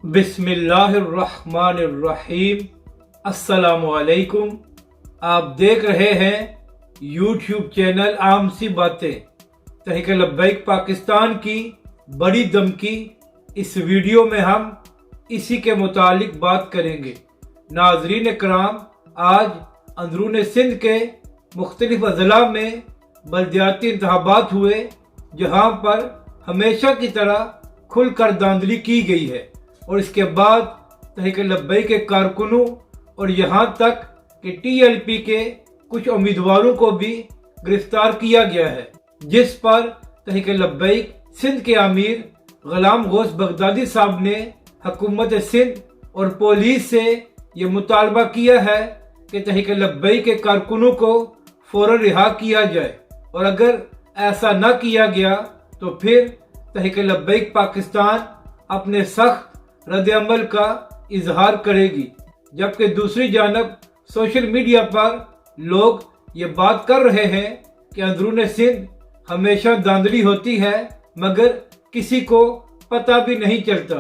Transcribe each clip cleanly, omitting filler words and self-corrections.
बिस्मिल्लाहिर्रहमानिर्रहीम। अस्सलाम वालेकुम। आप देख रहे हैं यूट्यूब चैनल आम सी बातें। तहरीक लब्बैक पाकिस्तान की बड़ी धमकी, इस वीडियो में हम इसी के मुतालिक बात करेंगे। नाजरीन कराम, आज अंदरून सिंध के मुख्तलिफ अजला में बल्दियाती इंतखाबात हुए, जहां पर हमेशा की तरह खुलकर धांधली की गई है और इसके बाद तहरीक लब्बैक के कारकुनों और यहाँ तक कि TLP के कुछ उम्मीदवारों को भी गिरफ्तार किया गया है, जिस पर तहरीक लब्बैक सिंध के अमीर गुलाम गौस बगदादी साहब ने हुकूमत सिंध और पुलिस से ये मुतालबा किया है कि तहरीक लब्बैक के कारकुनों को फौरन रिहा किया जाए, और अगर ऐसा न किया गया तो फिर तहरीक लब्बैक पाकिस्तान अपने सख्त रद्द-ए-अमल का इजहार करेगी। जबकि दूसरी जानब सोशल मीडिया पर लोग ये बात कर रहे हैं कि अंदरून सिंध हमेशा धांधली होती है मगर किसी को पता भी नहीं चलता,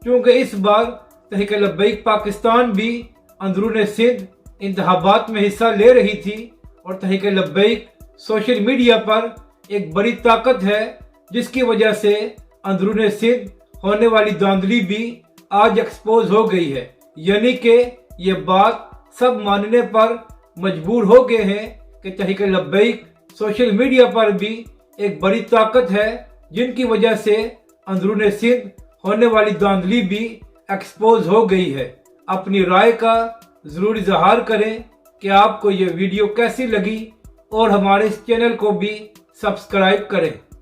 क्योंकि इस बार तहरीक लब्बैक पाकिस्तान भी अंदरून सिंध इंतखाबात में हिस्सा ले रही थी और तहरीक लब्बैक सोशल मीडिया पर एक बड़ी ताकत है, जिसकी वजह से अंदरून सिंध होने वाली धांधली भी आज एक्सपोज हो गई है। यानी कि ये बात सब मानने पर मजबूर हो गए हैं कि तहरीक लब्बैक सोशल मीडिया पर भी एक बड़ी ताकत है, जिनकी वजह से अंदरून सिंध होने वाली धांधली भी एक्सपोज हो गई है। अपनी राय का जरूर इजहार करें कि आपको ये वीडियो कैसी लगी और हमारे इस चैनल को भी सब्सक्राइब करें।